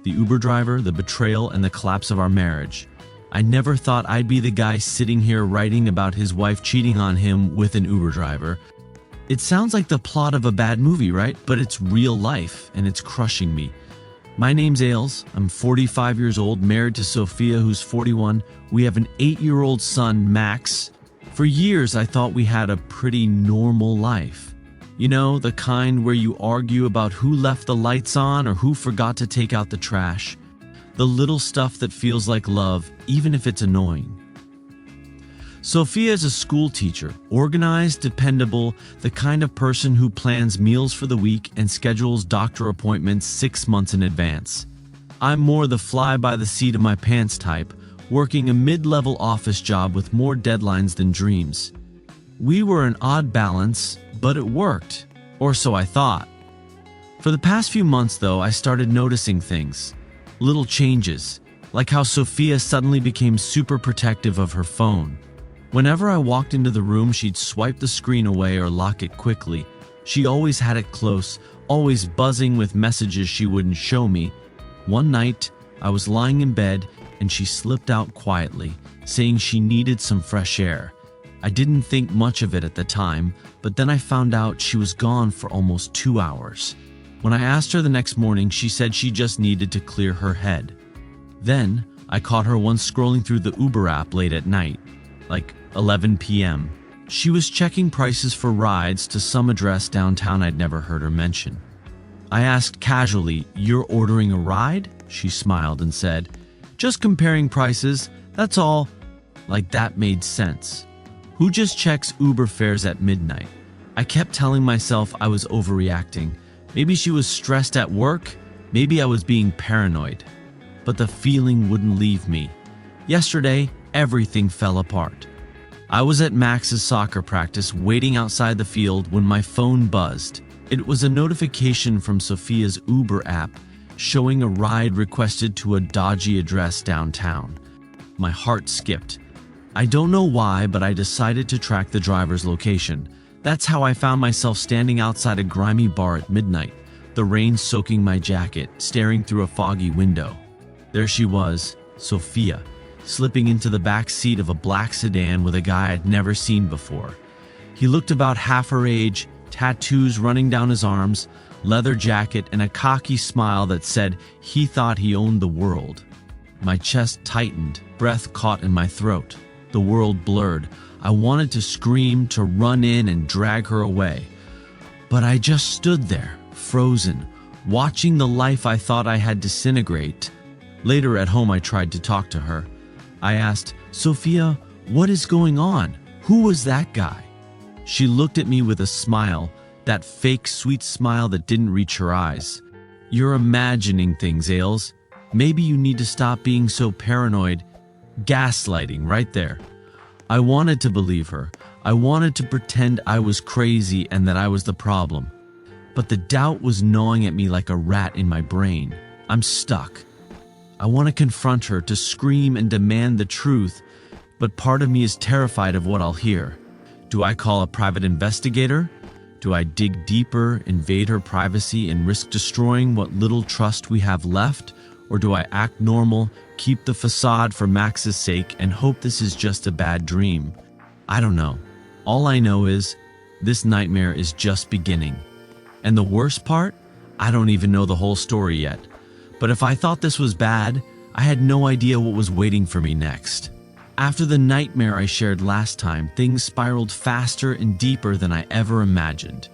the Uber driver, the betrayal, and the collapse of our marriage. I never thought I'd be the guy sitting here writing about his wife cheating on him with an Uber driver. It sounds like the plot of a bad movie, right? But it's real life, and it's crushing me. My name's Ailes. I'm 45 years old, married to Sophia, who's 41. We have an 8-year-old son, Max. For years, I thought we had a pretty normal life. You know, the kind where you argue about who left the lights on or who forgot to take out the trash. The little stuff that feels like love, even if it's annoying. Sophia is a school teacher, organized, dependable, the kind of person who plans meals for the week and schedules doctor appointments 6 months in advance. I'm more the fly-by-the-seat-of-my-pants type, working a mid-level office job with more deadlines than dreams. We were an odd balance, but it worked, or so I thought. For the past few months, though, I started noticing things. Little changes, like how Sophia suddenly became super protective of her phone. Whenever I walked into the room, she'd swipe the screen away or lock it quickly. She always had it close, always buzzing with messages she wouldn't show me. One night, I was lying in bed and she slipped out quietly, saying she needed some fresh air. I didn't think much of it at the time, but then I found out she was gone for almost 2 hours. When I asked her the next morning, she said she just needed to clear her head. Then, I caught her once scrolling through the Uber app late at night, like 11 p.m. She was checking prices for rides to some address downtown I'd never heard her mention. I asked casually, "You're ordering a ride?" She smiled and said, "Just comparing prices, that's all." Like that made sense. Who just checks Uber fares at midnight? I kept telling myself I was overreacting. Maybe she was stressed at work, maybe I was being paranoid. But the feeling wouldn't leave me. Yesterday, everything fell apart. I was at Max's soccer practice waiting outside the field when my phone buzzed. It was a notification from Sophia's Uber app showing a ride requested to a dodgy address downtown. My heart skipped. I don't know why, but I decided to track the driver's location. That's how I found myself standing outside a grimy bar at midnight, the rain soaking my jacket, staring through a foggy window. There she was, Sophia, slipping into the back seat of a black sedan with a guy I'd never seen before. He looked about half her age, tattoos running down his arms, leather jacket, and a cocky smile that said he thought he owned the world. My chest tightened, breath caught in my throat. The world blurred. I wanted to scream, to run in and drag her away. But I just stood there, frozen, watching the life I thought I had disintegrate. Later at home, I tried to talk to her. I asked, "Sophia, what is going on? Who was that guy?" She looked at me with a smile, that fake sweet smile that didn't reach her eyes. "You're imagining things, Ailes. Maybe you need to stop being so paranoid." Gaslighting right there. I wanted to believe her. I wanted to pretend I was crazy and that I was the problem. But the doubt was gnawing at me like a rat in my brain. I'm stuck. I want to confront her, to scream and demand the truth, but part of me is terrified of what I'll hear. Do I call a private investigator? Do I dig deeper, invade her privacy, and risk destroying what little trust we have left? Or do I act normal, keep the facade for Max's sake, and hope this is just a bad dream? I don't know. All I know is this nightmare is just beginning. And the worst part? I don't even know the whole story yet. But if I thought this was bad, I had no idea what was waiting for me next. After the nightmare I shared last time, things spiraled faster and deeper than I ever imagined.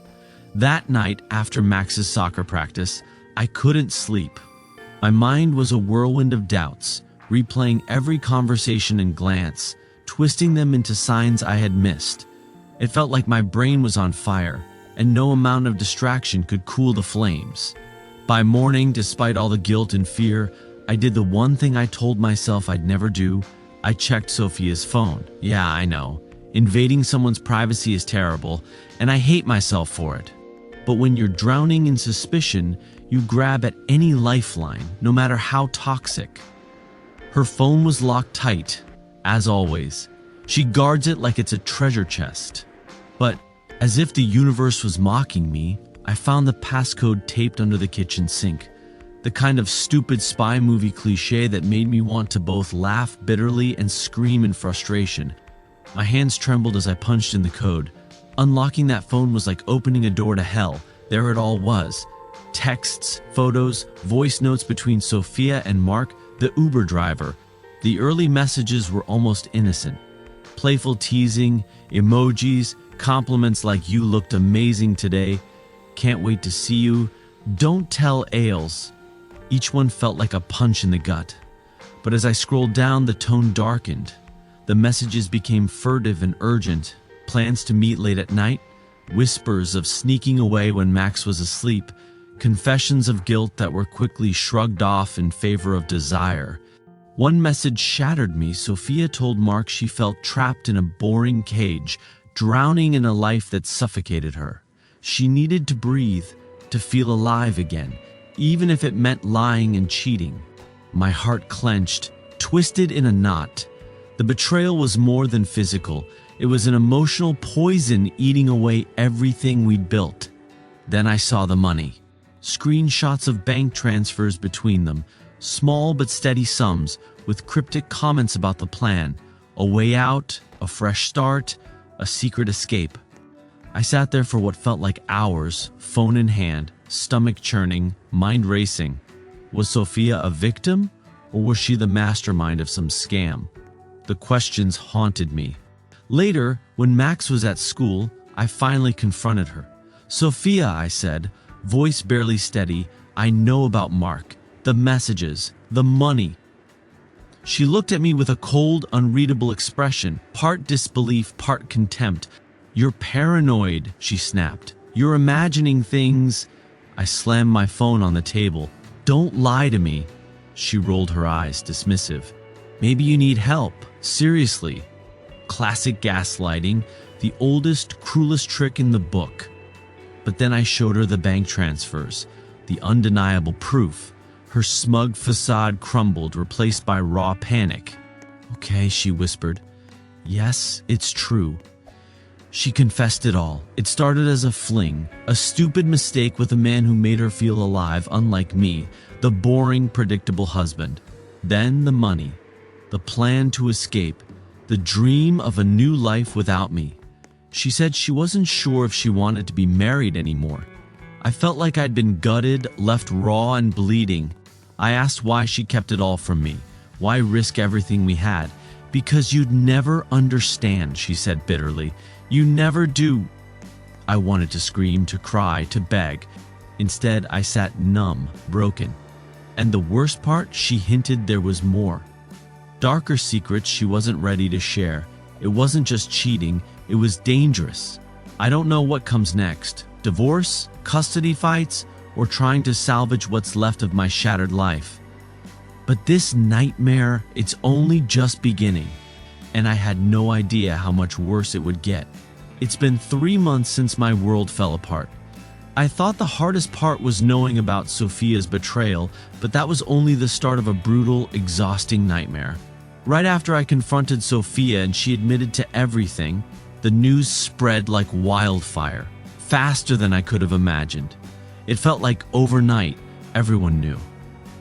That night, after Max's soccer practice, I couldn't sleep. My mind was a whirlwind of doubts, replaying every conversation and glance, twisting them into signs I had missed. It felt like my brain was on fire, and no amount of distraction could cool the flames. By morning, despite all the guilt and fear, I did the one thing I told myself I'd never do. I checked Sophia's phone. Yeah, I know. Invading someone's privacy is terrible, and I hate myself for it. But when you're drowning in suspicion, you grab at any lifeline, no matter how toxic. Her phone was locked tight, as always. She guards it like it's a treasure chest. But as if the universe was mocking me, I found the passcode taped under the kitchen sink. The kind of stupid spy movie cliche that made me want to both laugh bitterly and scream in frustration. My hands trembled as I punched in the code. Unlocking that phone was like opening a door to hell. There it all was. Texts, photos, voice notes between Sophia and Mark, the Uber driver. The early messages were almost innocent. Playful teasing, emojis, compliments like "you looked amazing today," "can't wait to see you," "don't tell Ailes." Each one felt like a punch in the gut. But as I scrolled down, the tone darkened. The messages became furtive and urgent. Plans to meet late at night, whispers of sneaking away when Max was asleep, confessions of guilt that were quickly shrugged off in favor of desire. One message shattered me. Sophia told Mark she felt trapped in a boring cage, drowning in a life that suffocated her. She needed to breathe, to feel alive again, even if it meant lying and cheating. My heart clenched, twisted in a knot. The betrayal was more than physical. It was an emotional poison eating away everything we'd built. Then I saw the money. Screenshots of bank transfers between them, small but steady sums, with cryptic comments about the plan. A way out, a fresh start, a secret escape. I sat there for what felt like hours, phone in hand, stomach churning, mind racing. Was Sophia a victim, or was she the mastermind of some scam? The questions haunted me. Later, when Max was at school, I finally confronted her. "Sophia," I said, voice barely steady, "I know about Mark, the messages, the money." She looked at me with a cold, unreadable expression, part disbelief, part contempt. "You're paranoid," she snapped. "You're imagining things." I slammed my phone on the table. "Don't lie to me." She rolled her eyes, dismissive. "Maybe you need help. Seriously." Classic gaslighting, the oldest, cruelest trick in the book. But then I showed her the bank transfers, the undeniable proof. Her smug facade crumbled, replaced by raw panic. "Okay," she whispered. "Yes, it's true." She confessed it all. It started as a fling, a stupid mistake with a man who made her feel alive, unlike me, the boring, predictable husband. Then the money, the plan to escape, the dream of a new life without me. She said she wasn't sure if she wanted to be married anymore. I felt like I'd been gutted, left raw and bleeding. I asked why she kept it all from me. Why risk everything we had? "Because you'd never understand," she said bitterly. "You never do." I wanted to scream, to cry, to beg. Instead, I sat numb, broken. And the worst part, she hinted there was more. Darker secrets she wasn't ready to share. It wasn't just cheating, it was dangerous. I don't know what comes next. Divorce, custody fights, or trying to salvage what's left of my shattered life. But this nightmare, it's only just beginning. And I had no idea how much worse it would get. It's been 3 months since my world fell apart. I thought the hardest part was knowing about Sophia's betrayal, but that was only the start of a brutal, exhausting nightmare. Right after I confronted Sophia and she admitted to everything, the news spread like wildfire, faster than I could have imagined. It felt like overnight, everyone knew.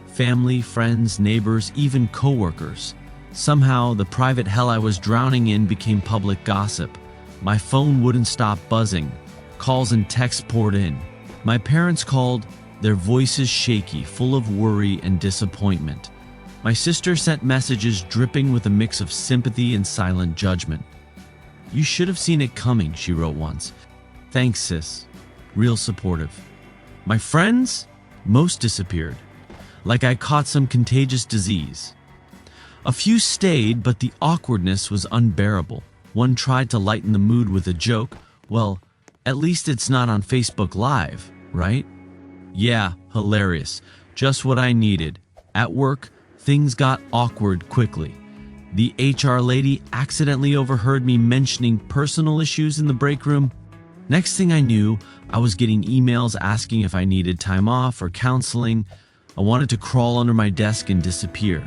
Family, friends, neighbors, even coworkers. Somehow, the private hell I was drowning in became public gossip. My phone wouldn't stop buzzing. Calls and texts poured in. My parents called, their voices shaky, full of worry and disappointment. My sister sent messages dripping with a mix of sympathy and silent judgment. "You should have seen it coming," she wrote once. "Thanks, sis." Real supportive. My friends? Most disappeared. Like I caught some contagious disease. A few stayed, but the awkwardness was unbearable. One tried to lighten the mood with a joke. "Well, at least it's not on Facebook Live, right?" Yeah, hilarious. Just what I needed. At work, things got awkward quickly. The HR lady accidentally overheard me mentioning personal issues in the break room. Next thing I knew, I was getting emails asking if I needed time off or counseling. I wanted to crawl under my desk and disappear.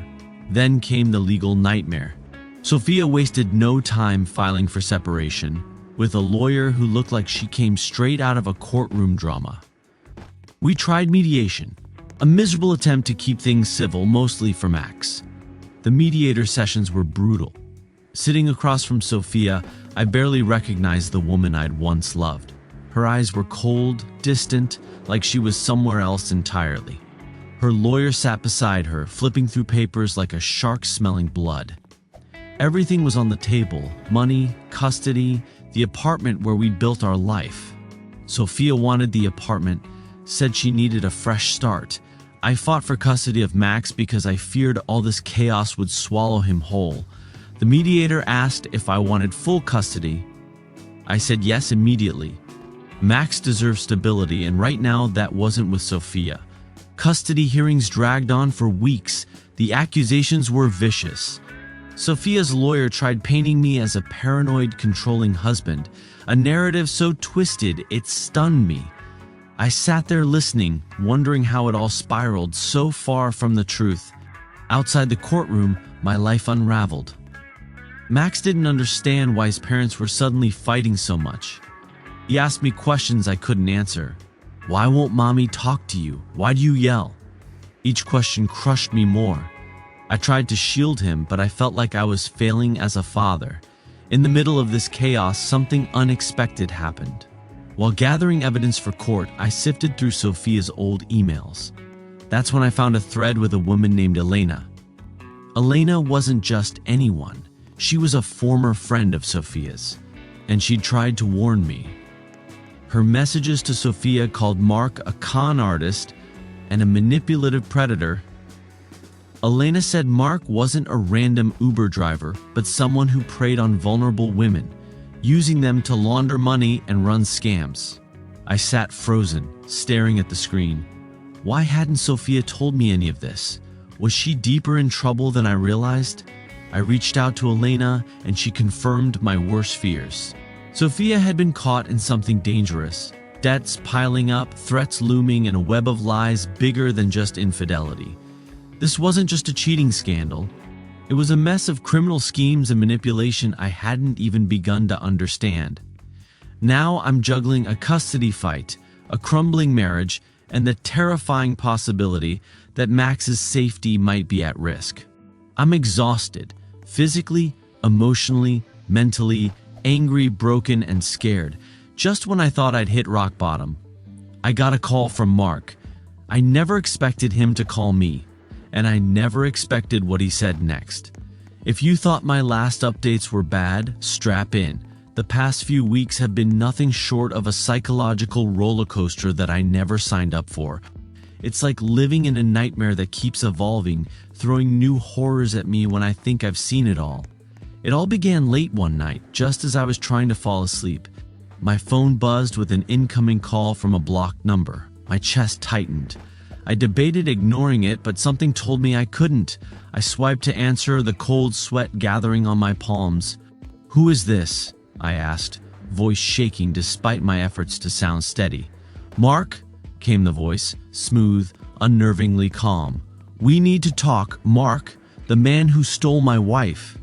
Then came the legal nightmare. Sophia wasted no time filing for separation, with a lawyer who looked like she came straight out of a courtroom drama. We tried mediation, A miserable attempt to keep things civil, mostly for Max. The mediator sessions were brutal. Sitting across from Sophia, I barely recognized the woman I'd once loved. Her eyes were cold, distant, like she was somewhere else entirely. Her lawyer sat beside her, flipping through papers like a shark smelling blood. Everything was on the table: money, custody, the apartment where we'd built our life. Sophia wanted the apartment, said she needed a fresh start. I fought for custody of Max because I feared all this chaos would swallow him whole. The mediator asked if I wanted full custody. I said yes immediately. Max deserved stability, and right now that wasn't with Sophia. Custody hearings dragged on for weeks. The accusations were vicious. Sophia's lawyer tried painting me as a paranoid, controlling husband, a narrative so twisted it stunned me. I sat there listening, wondering how it all spiraled so far from the truth. Outside the courtroom, my life unraveled. Max didn't understand why his parents were suddenly fighting so much. He asked me questions I couldn't answer. Why won't mommy talk to you? Why do you yell? Each question crushed me more. I tried to shield him, but I felt like I was failing as a father. In the middle of this chaos, something unexpected happened. While gathering evidence for court, I sifted through Sophia's old emails. That's when I found a thread with a woman named Elena. Elena wasn't just anyone. She was a former friend of Sophia's, and she'd tried to warn me. Her messages to Sophia called Mark a con artist and a manipulative predator. Elena said Mark wasn't a random Uber driver, but someone who preyed on vulnerable women, using them to launder money and run scams. I sat frozen, staring at the screen. Why hadn't Sophia told me any of this? Was she deeper in trouble than I realized? I reached out to Elena, and she confirmed my worst fears. Sophia had been caught in something dangerous. Debts piling up, threats looming, and a web of lies bigger than just infidelity. This wasn't just a cheating scandal. It was a mess of criminal schemes and manipulation I hadn't even begun to understand. Now I'm juggling a custody fight, a crumbling marriage, and the terrifying possibility that Max's safety might be at risk. I'm exhausted, physically, emotionally, mentally, angry, broken, and scared. Just when I thought I'd hit rock bottom, I got a call from Mark. I never expected him to call me, and I never expected what he said next. If you thought my last updates were bad, strap in. The past few weeks have been nothing short of a psychological roller coaster that I never signed up for. It's like living in a nightmare that keeps evolving, throwing new horrors at me when I think I've seen it all. It all began late one night, just as I was trying to fall asleep. My phone buzzed with an incoming call from a blocked number. My chest tightened. I debated ignoring it, but something told me I couldn't. I swiped to answer, the cold sweat gathering on my palms. "Who is this?" I asked, voice shaking despite my efforts to sound steady. "Mark," came the voice, smooth, unnervingly calm. "We need to talk, Mark, the man who stole my wife."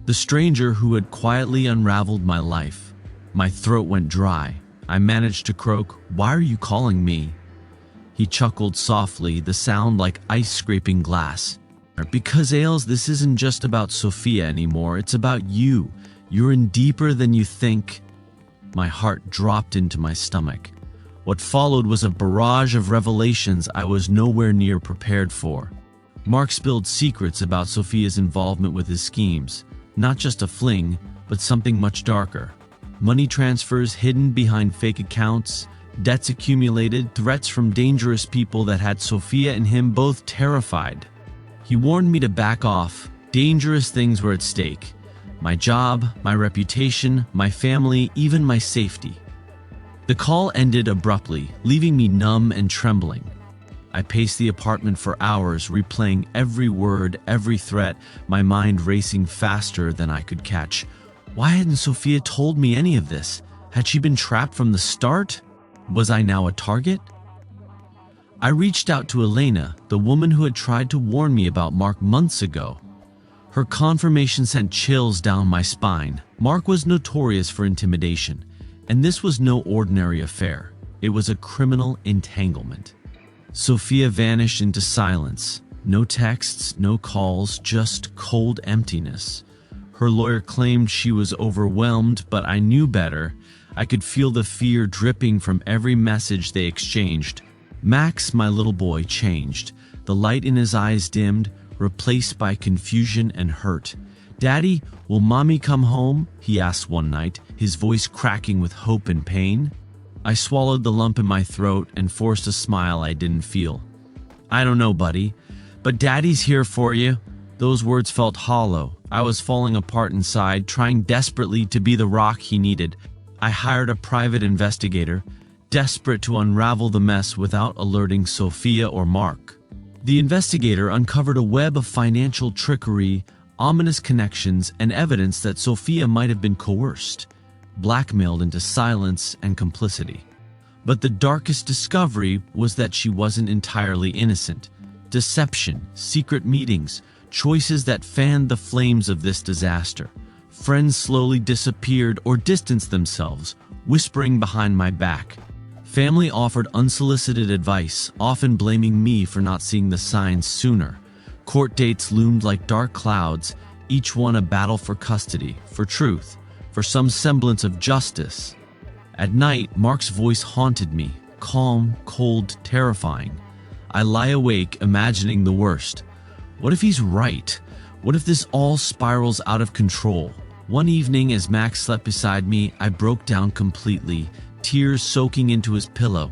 The stranger who had quietly unraveled my life. My throat went dry. I managed to croak, "Why are you calling me?" He chuckled softly, the sound like ice scraping glass. "Because, Ailes, this isn't just about Sophia anymore. It's about you. You're in deeper than you think." My heart dropped into my stomach. What followed was a barrage of revelations I was nowhere near prepared for. Mark spilled secrets about Sophia's involvement with his schemes. Not just a fling, but something much darker. Money transfers hidden behind fake accounts, debts accumulated, threats from dangerous people that had Sophia and him both terrified. He warned me to back off. Dangerous things were at stake. My job, my reputation, my family, even my safety. The call ended abruptly, leaving me numb and trembling. I paced the apartment for hours, replaying every word, every threat, my mind racing faster than I could catch. Why hadn't Sophia told me any of this? Had she been trapped from the start? Was I now a target? I reached out to Elena, the woman who had tried to warn me about Mark months ago. Her confirmation sent chills down my spine. Mark was notorious for intimidation, and this was no ordinary affair. It was a criminal entanglement. Sophia vanished into silence. No texts, no calls, just cold emptiness. Her lawyer claimed she was overwhelmed, but I knew better. I could feel the fear dripping from every message they exchanged. Max, my little boy, changed. The light in his eyes dimmed, replaced by confusion and hurt. "Daddy, will Mommy come home?" he asked one night, his voice cracking with hope and pain. I swallowed the lump in my throat and forced a smile I didn't feel. "I don't know, buddy, but Daddy's here for you." Those words felt hollow. I was falling apart inside, trying desperately to be the rock he needed. I hired a private investigator, desperate to unravel the mess without alerting Sophia or Mark. The investigator uncovered a web of financial trickery, ominous connections, and evidence that Sophia might have been coerced, blackmailed into silence and complicity. But the darkest discovery was that she wasn't entirely innocent. Deception, secret meetings, choices that fanned the flames of this disaster. Friends slowly disappeared or distanced themselves, whispering behind my back. Family offered unsolicited advice, often blaming me for not seeing the signs sooner. Court dates loomed like dark clouds, each one a battle for custody, for truth, for some semblance of justice. At night, Mark's voice haunted me, calm, cold, terrifying. I lie awake, imagining the worst. What if he's right? What if this all spirals out of control? One evening, as Max slept beside me, I broke down completely, tears soaking into his pillow.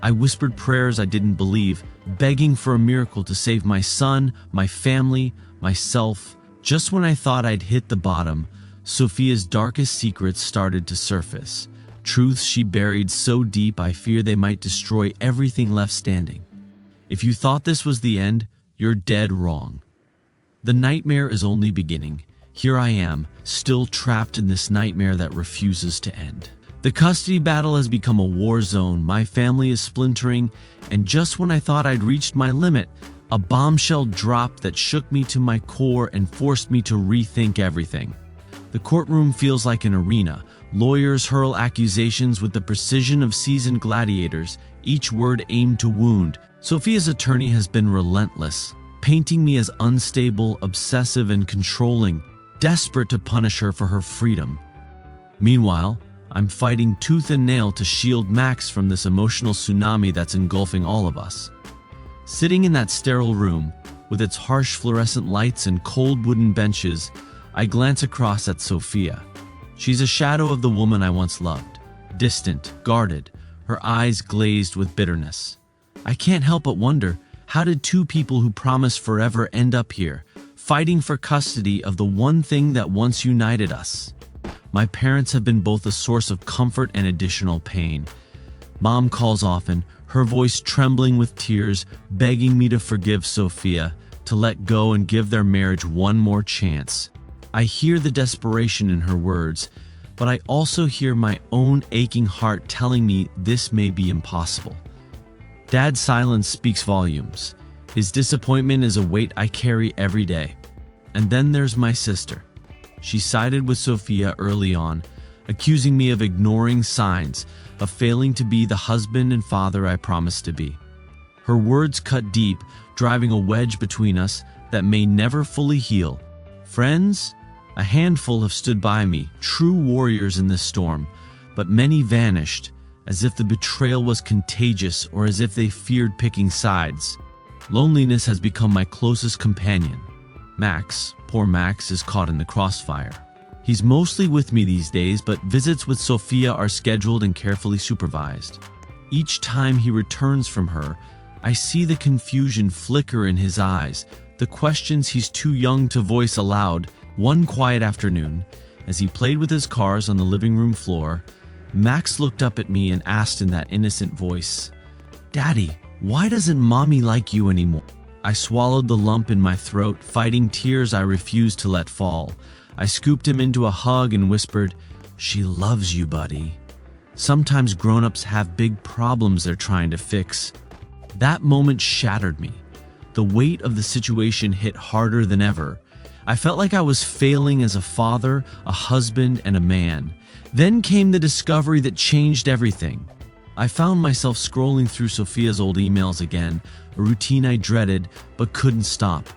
I whispered prayers I didn't believe, begging for a miracle to save my son, my family, myself. Just when I thought I'd hit the bottom, Sophia's darkest secrets started to surface. Truths she buried so deep I fear they might destroy everything left standing. If you thought this was the end, you're dead wrong. The nightmare is only beginning. Here I am, still trapped in this nightmare that refuses to end. The custody battle has become a war zone, my family is splintering, and just when I thought I'd reached my limit, a bombshell dropped that shook me to my core and forced me to rethink everything. The courtroom feels like an arena. Lawyers hurl accusations with the precision of seasoned gladiators, each word aimed to wound. Sophia's attorney has been relentless, painting me as unstable, obsessive, and controlling, desperate to punish her for her freedom. Meanwhile, I'm fighting tooth and nail to shield Max from this emotional tsunami that's engulfing all of us. Sitting in that sterile room, with its harsh fluorescent lights and cold wooden benches, I glance across at Sophia. She's a shadow of the woman I once loved, distant, guarded, her eyes glazed with bitterness. I can't help but wonder, how did two people who promised forever end up here, fighting for custody of the one thing that once united us? My parents have been both a source of comfort and additional pain. Mom calls often, her voice trembling with tears, begging me to forgive Sophia, to let go and give their marriage one more chance. I hear the desperation in her words, but I also hear my own aching heart telling me this may be impossible. Dad's silence speaks volumes. His disappointment is a weight I carry every day. And then there's my sister. She sided with Sophia early on, accusing me of ignoring signs, of failing to be the husband and father I promised to be. Her words cut deep, driving a wedge between us that may never fully heal. Friends? A handful have stood by me, true warriors in this storm, but many vanished, as if the betrayal was contagious or as if they feared picking sides. Loneliness has become my closest companion. Max, poor Max, is caught in the crossfire. He's mostly with me these days, but visits with Sophia are scheduled and carefully supervised. Each time he returns from her, I see the confusion flicker in his eyes, the questions he's too young to voice aloud. One quiet afternoon, as he played with his cars on the living room floor, Max looked up at me and asked in that innocent voice, "Daddy, why doesn't Mommy like you anymore?" I swallowed the lump in my throat, fighting tears I refused to let fall. I scooped him into a hug and whispered, "She loves you, buddy." Sometimes grown-ups have big problems they're trying to fix. That moment shattered me. The weight of the situation hit harder than ever. I felt like I was failing as a father, a husband, and a man. Then came the discovery that changed everything. I found myself scrolling through Sophia's old emails again, a routine I dreaded but couldn't stop.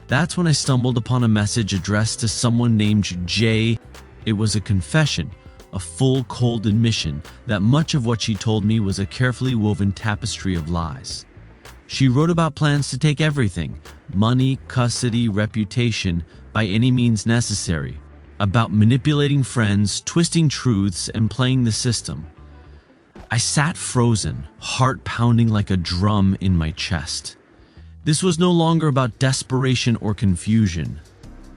That's when I stumbled upon a message addressed to someone named Jay. It was a confession, a full, cold admission that much of what she told me was a carefully woven tapestry of lies. She wrote about plans to take everything, money, custody, reputation, by any means necessary, about manipulating friends, twisting truths, and playing the system. I sat frozen, heart pounding like a drum in my chest. This was no longer about desperation or confusion.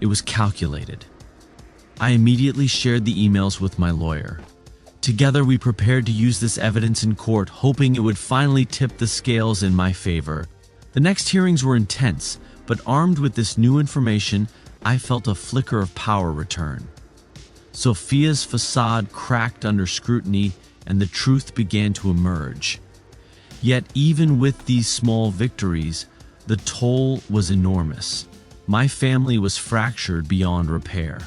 It was calculated. I immediately shared the emails with my lawyer. Together, we prepared to use this evidence in court, hoping it would finally tip the scales in my favor. The next hearings were intense, but armed with this new information, I felt a flicker of power return. Sophia's facade cracked under scrutiny, and the truth began to emerge. Yet even with these small victories, the toll was enormous. My family was fractured beyond repair.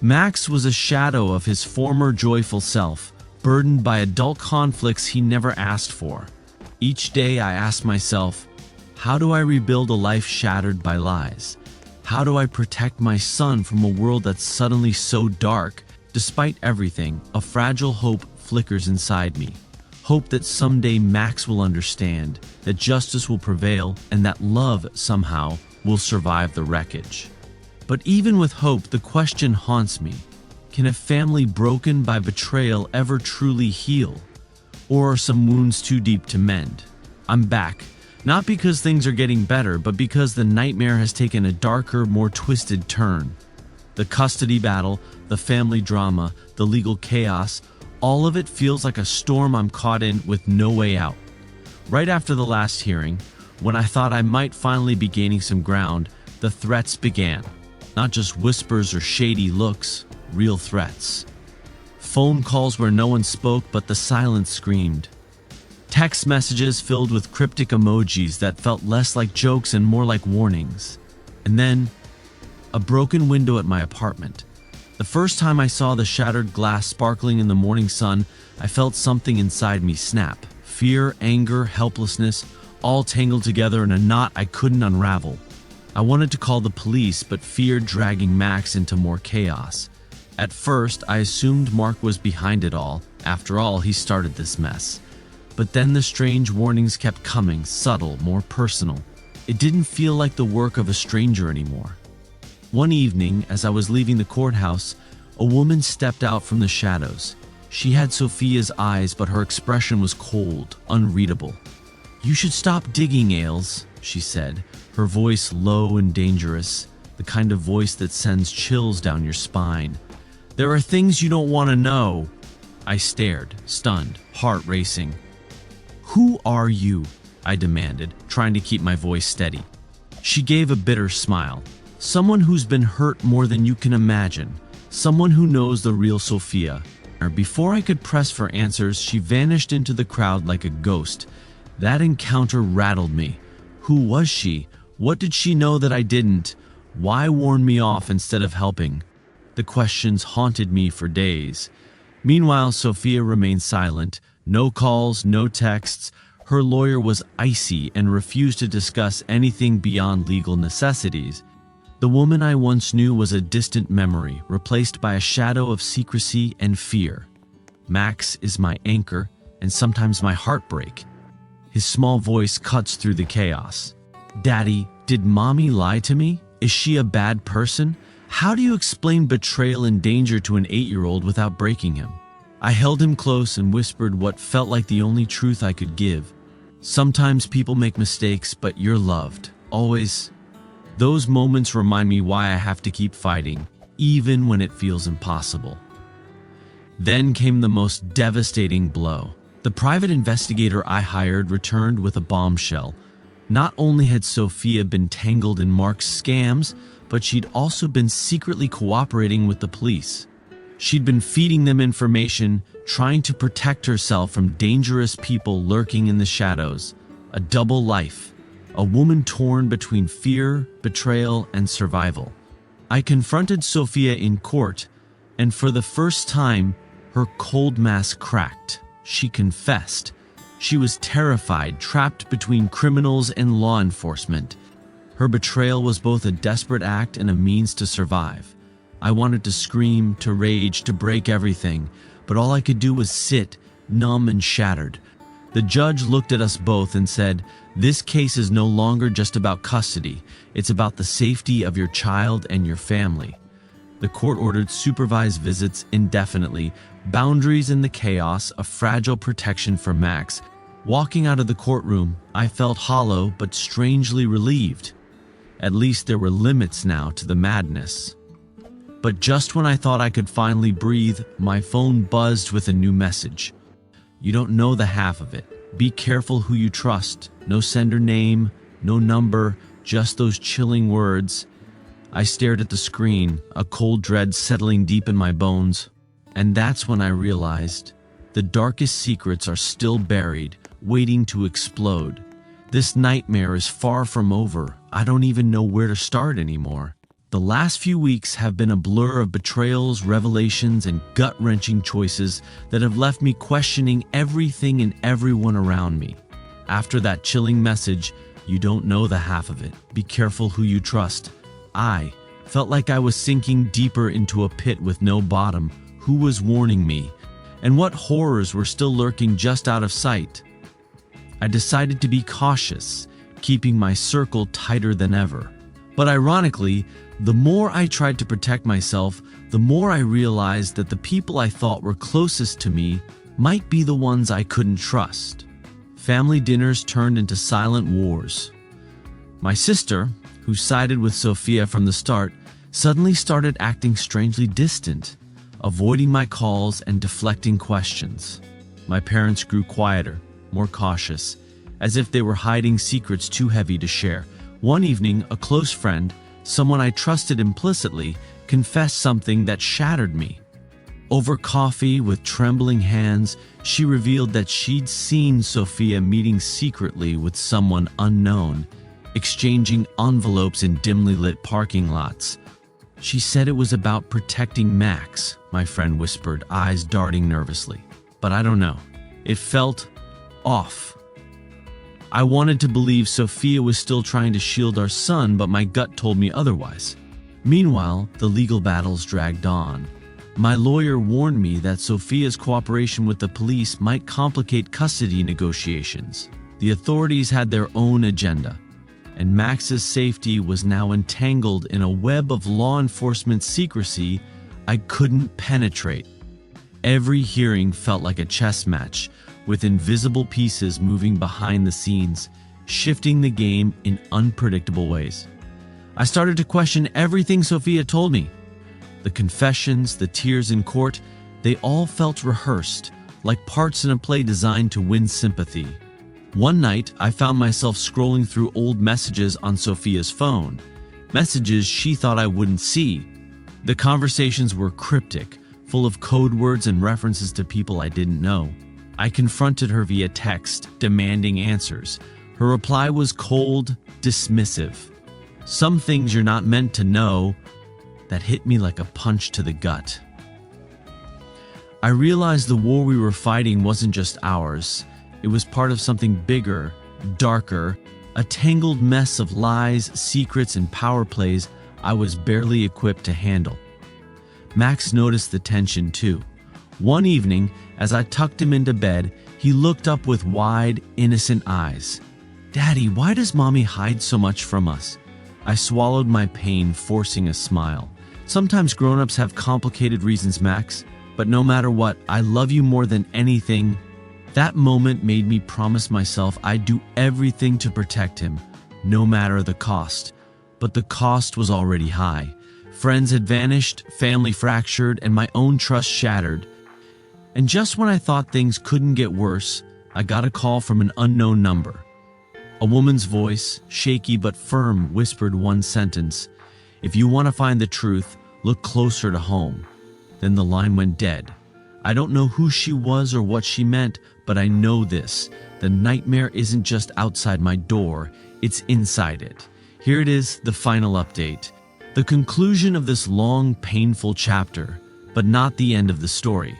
Max was a shadow of his former joyful self, burdened by adult conflicts he never asked for. Each day I asked myself, how do I rebuild a life shattered by lies? How do I protect my son from a world that's suddenly so dark? Despite everything, a fragile hope flickers inside me. Hope that someday Max will understand, that justice will prevail, and that love, somehow, will survive the wreckage. But even with hope, the question haunts me. Can a family broken by betrayal ever truly heal? Or are some wounds too deep to mend? I'm back, not because things are getting better, but because the nightmare has taken a darker, more twisted turn. The custody battle, the family drama, the legal chaos, all of it feels like a storm I'm caught in with no way out. Right after the last hearing, when I thought I might finally be gaining some ground, the threats began. Not just whispers or shady looks, real threats. Phone calls where no one spoke but the silence screamed. Text messages filled with cryptic emojis that felt less like jokes and more like warnings. And then, a broken window at my apartment. The first time I saw the shattered glass sparkling in the morning sun, I felt something inside me snap. Fear, anger, helplessness, all tangled together in a knot I couldn't unravel. I wanted to call the police, but feared dragging Max into more chaos. At first, I assumed Mark was behind it all. After all, he started this mess. But then the strange warnings kept coming, subtle, more personal. It didn't feel like the work of a stranger anymore. One evening, as I was leaving the courthouse, a woman stepped out from the shadows. She had Sophia's eyes, but her expression was cold, unreadable. "You should stop digging, Ailes," she said, her voice low and dangerous, the kind of voice that sends chills down your spine. "There are things you don't want to know." I stared, stunned, heart racing. "Who are you?" I demanded, trying to keep my voice steady. She gave a bitter smile. "Someone who's been hurt more than you can imagine. Someone who knows the real Sophia." Before I could press for answers, she vanished into the crowd like a ghost. That encounter rattled me. Who was she? What did she know that I didn't? Why warn me off instead of helping? The questions haunted me for days. Meanwhile, Sophia remained silent. No calls, no texts. Her lawyer was icy and refused to discuss anything beyond legal necessities. The woman I once knew was a distant memory, replaced by a shadow of secrecy and fear. Max is my anchor and sometimes my heartbreak. His small voice cuts through the chaos. "Daddy, did Mommy lie to me? Is she a bad person? How do you explain betrayal and danger to an 8-year-old without breaking him?" I held him close and whispered what felt like the only truth I could give. "Sometimes people make mistakes, but you're loved. Always." Those moments remind me why I have to keep fighting, even when it feels impossible. Then came the most devastating blow. The private investigator I hired returned with a bombshell. Not only had Sophia been tangled in Mark's scams, but she'd also been secretly cooperating with the police. She'd been feeding them information, trying to protect herself from dangerous people lurking in the shadows. A double life. A woman torn between fear, betrayal, and survival. I confronted Sophia in court, and for the first time, her cold mask cracked. She confessed. She was terrified, trapped between criminals and law enforcement. Her betrayal was both a desperate act and a means to survive. I wanted to scream, to rage, to break everything, but all I could do was sit, numb and shattered. The judge looked at us both and said, "This case is no longer just about custody. It's about the safety of your child and your family." The court ordered supervised visits indefinitely, boundaries in the chaos, a fragile protection for Max. Walking out of the courtroom, I felt hollow but strangely relieved. At least there were limits now to the madness. But just when I thought I could finally breathe, my phone buzzed with a new message. "You don't know the half of it. Be careful who you trust. No sender name, no number, just those chilling words." I stared at the screen, a cold dread settling deep in my bones. And that's when I realized the darkest secrets are still buried, waiting to explode. This nightmare is far from over. I don't even know where to start anymore. The last few weeks have been a blur of betrayals, revelations, and gut-wrenching choices that have left me questioning everything and everyone around me. After that chilling message, "You don't know the half of it. Be careful who you trust," I felt like I was sinking deeper into a pit with no bottom. Who was warning me? And what horrors were still lurking just out of sight? I decided to be cautious, keeping my circle tighter than ever. But ironically, the more I tried to protect myself, the more I realized that the people I thought were closest to me might be the ones I couldn't trust. Family dinners turned into silent wars. My sister, who sided with Sophia from the start, suddenly started acting strangely distant, avoiding my calls and deflecting questions. My parents grew quieter, more cautious, as if they were hiding secrets too heavy to share. One evening, a close friend, someone I trusted implicitly, confessed something that shattered me. Over coffee, with trembling hands, she revealed that she'd seen Sophia meeting secretly with someone unknown, exchanging envelopes in dimly lit parking lots. She said it was about protecting Max, my friend whispered, eyes darting nervously. But I don't know. It felt off. I wanted to believe Sophia was still trying to shield our son, but my gut told me otherwise. Meanwhile, the legal battles dragged on. My lawyer warned me that Sophia's cooperation with the police might complicate custody negotiations. The authorities had their own agenda, and Max's safety was now entangled in a web of law enforcement secrecy I couldn't penetrate. Every hearing felt like a chess match, with invisible pieces moving behind the scenes, shifting the game in unpredictable ways. I started to question everything Sophia told me. The confessions, the tears in court, they all felt rehearsed, like parts in a play designed to win sympathy. One night, I found myself scrolling through old messages on Sophia's phone, messages she thought I wouldn't see. The conversations were cryptic, full of code words and references to people I didn't know. I confronted her via text, demanding answers. Her reply was cold, dismissive. Some things you're not meant to know. That hit me like a punch to the gut. I realized the war we were fighting wasn't just ours. It was part of something bigger, darker, a tangled mess of lies, secrets, and power plays I was barely equipped to handle. Max noticed the tension too. One evening, as I tucked him into bed, he looked up with wide, innocent eyes. "Daddy, why does Mommy hide so much from us?" I swallowed my pain, forcing a smile. "Sometimes grown-ups have complicated reasons, Max, but no matter what, I love you more than anything." That moment made me promise myself I'd do everything to protect him, no matter the cost. But the cost was already high. Friends had vanished, family fractured, and my own trust shattered. And just when I thought things couldn't get worse, I got a call from an unknown number. A woman's voice, shaky but firm, whispered one sentence: "If you want to find the truth, look closer to home." Then the line went dead. I don't know who she was or what she meant, but I know this: the nightmare isn't just outside my door, it's inside it. Here it is, the final update. The conclusion of this long, painful chapter, but not the end of the story.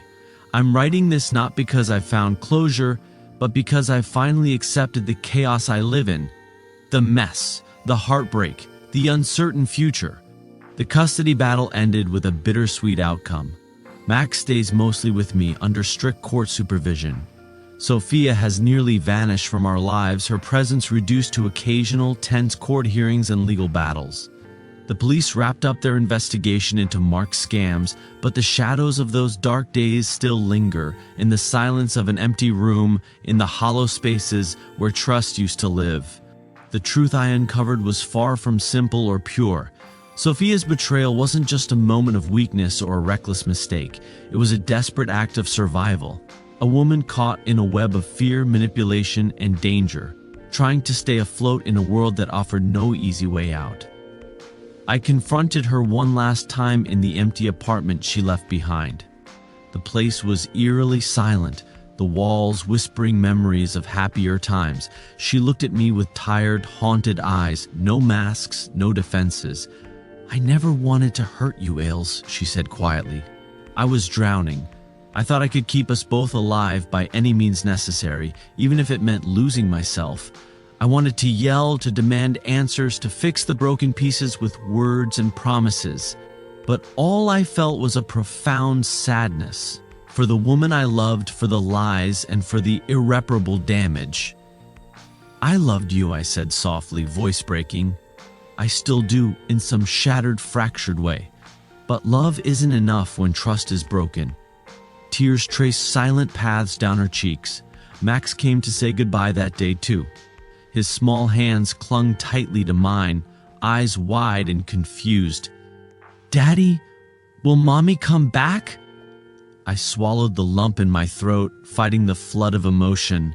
I'm writing this not because I've found closure, but because I finally accepted the chaos I live in, the mess, the heartbreak, the uncertain future. The custody battle ended with a bittersweet outcome. Max stays mostly with me under strict court supervision. Sophia has nearly vanished from our lives, her presence reduced to occasional, tense court hearings and legal battles. The police wrapped up their investigation into Mark's scams, but the shadows of those dark days still linger, in the silence of an empty room, in the hollow spaces where trust used to live. The truth I uncovered was far from simple or pure. Sophia's betrayal wasn't just a moment of weakness or a reckless mistake. It was a desperate act of survival. A woman caught in a web of fear, manipulation, and danger, trying to stay afloat in a world that offered no easy way out. I confronted her one last time in the empty apartment she left behind. The place was eerily silent, the walls whispering memories of happier times. She looked at me with tired, haunted eyes, no masks, no defenses. "I never wanted to hurt you, Ailes," she said quietly. "I was drowning. I thought I could keep us both alive by any means necessary, even if it meant losing myself. I wanted to yell, to demand answers, to fix the broken pieces with words and promises. But all I felt was a profound sadness for the woman I loved, for the lies, and for the irreparable damage." "I loved you," I said softly, voice breaking. "I still do, in some shattered, fractured way. But love isn't enough when trust is broken." Tears traced silent paths down her cheeks. Max came to say goodbye that day too. His small hands clung tightly to mine, eyes wide and confused. "Daddy, will Mommy come back?" I swallowed the lump in my throat, fighting the flood of emotion.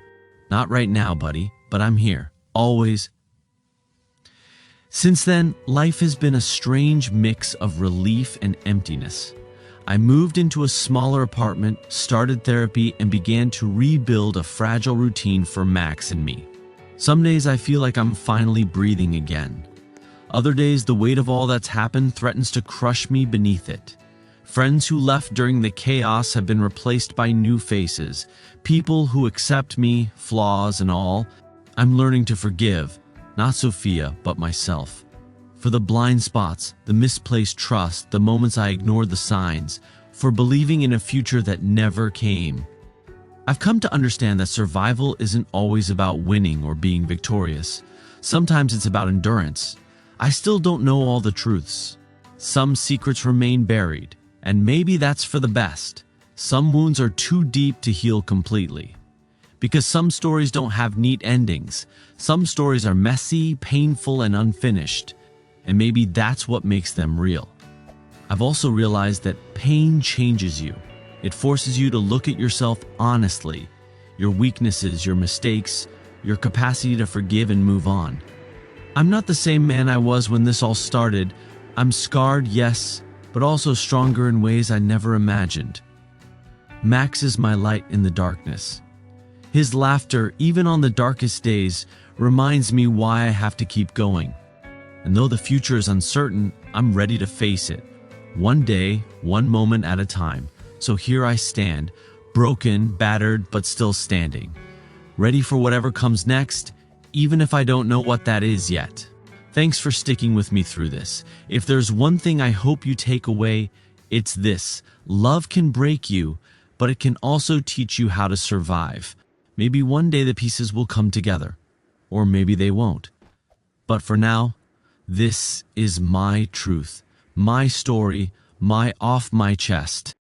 "Not right now, buddy, but I'm here, always." Since then, life has been a strange mix of relief and emptiness. I moved into a smaller apartment, started therapy, and began to rebuild a fragile routine for Max and me. Some days I feel like I'm finally breathing again. Other days, the weight of all that's happened threatens to crush me beneath it. Friends who left during the chaos have been replaced by new faces, people who accept me, flaws and all. I'm learning to forgive, not Sophia, but myself. For the blind spots, the misplaced trust, the moments I ignored the signs, for believing in a future that never came. I've come to understand that survival isn't always about winning or being victorious. Sometimes it's about endurance. I still don't know all the truths. Some secrets remain buried, and maybe that's for the best. Some wounds are too deep to heal completely. Because some stories don't have neat endings. Some stories are messy, painful, and unfinished. And maybe that's what makes them real. I've also realized that pain changes you. It forces you to look at yourself honestly, your weaknesses, your mistakes, your capacity to forgive and move on. I'm not the same man I was when this all started. I'm scarred, yes, but also stronger in ways I never imagined. Max is my light in the darkness. His laughter, even on the darkest days, reminds me why I have to keep going. And though the future is uncertain, I'm ready to face it. One day, one moment at a time. So here I stand, broken, battered, but still standing. Ready for whatever comes next, even if I don't know what that is yet. Thanks for sticking with me through this. If there's one thing I hope you take away, it's this. Love can break you, but it can also teach you how to survive. Maybe one day the pieces will come together, or maybe they won't. But for now, this is my truth, my story, my off my chest.